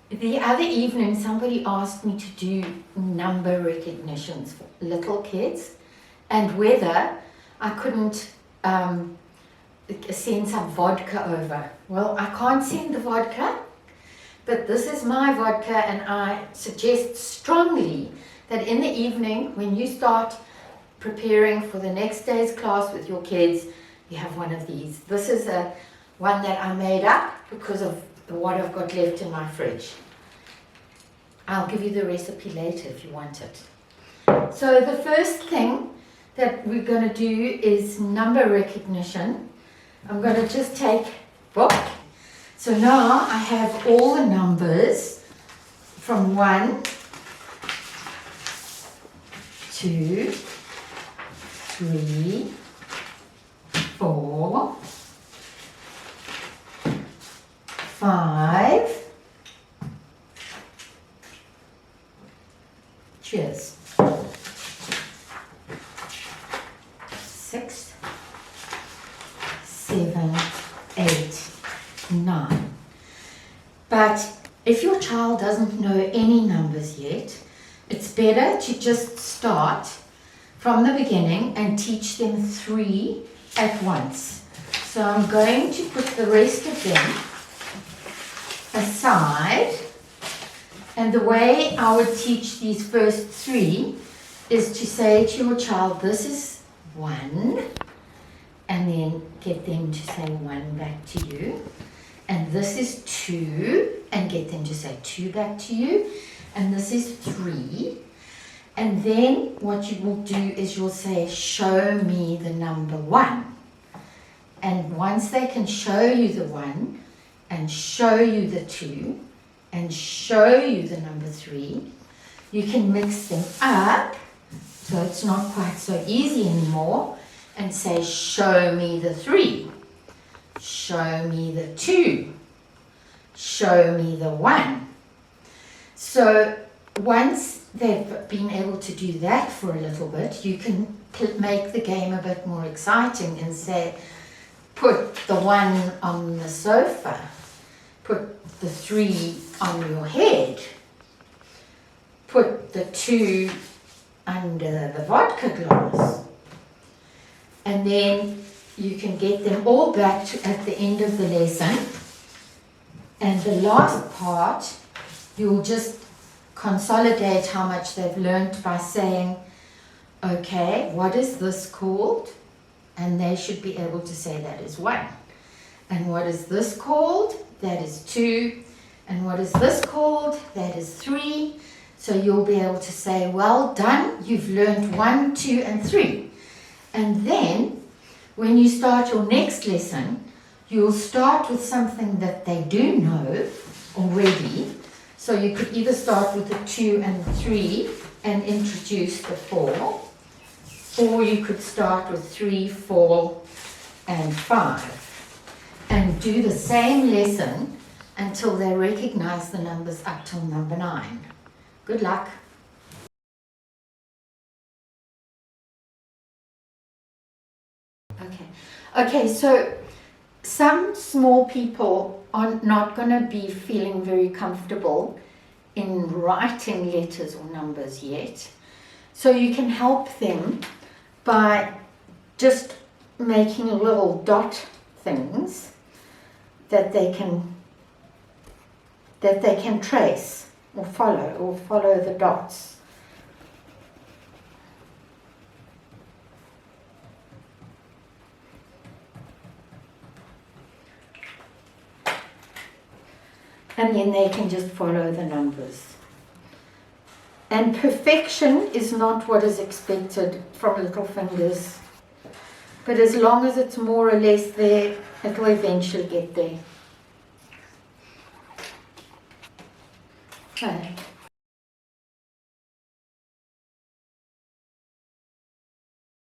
The other evening, somebody asked me to do number recognitions for little kids and whether I couldn't send some vodka over. Well, I can't send the vodka, but this is my vodka, and I suggest strongly that in the evening, when you start preparing for the next day's class with your kids, you have one of these. This is one that I made up because of what I've got left in my fridge. I'll give you the recipe later if you want it. So the first thing that we're going to do is number recognition. I'm going to just take book. So now I have all the numbers from 1, 2, 3, 4, 5. Cheers. 6, 7, 8, 9. But if your child doesn't know any numbers yet, it's better to just start from the beginning and teach them 3 at once. So I'm going to put the rest of them aside. And the way I would teach these first 3 is to say to your child, this is 1, and then get them to say 1 back to you. And this is 2, and get them to say 2 back to you. And this is 3. And then what you will do is you'll say, show me the number 1. And once they can show you the 1 and show you the 2 and show you the number 3, you can mix them up so it's not quite so easy anymore, and say, show me the 3, show me the 2, show me the 1. So once they've been able to do that for a little bit, you can make the game a bit more exciting and say, put the 1 on the sofa, put the 3 on your head, put the 2 under the vodka glass, and then you can get them all back to at the end of the lesson. And the last part, you'll just consolidate how much they've learnt by saying, okay, what is this called? And they should be able to say that is 1. And what is this called? That is 2. And what is this called? That is 3. So you'll be able to say, well done, you've learned 1, 2, and 3. And then, when you start your next lesson, you'll start with something that they do know already. So you could either start with the 2 and the 3 and introduce the 4, or you could start with 3, 4, and 5, and do the same lesson until they recognize the numbers up till number 9. Good luck. Okay, so some small people are not going to be feeling very comfortable in writing letters or numbers yet. So you can help them by just making little dot things that they can trace or follow the dots. And then they can just follow the numbers. And perfection is not what is expected from little fingers. But as long as it's more or less there, it will eventually get there. Okay.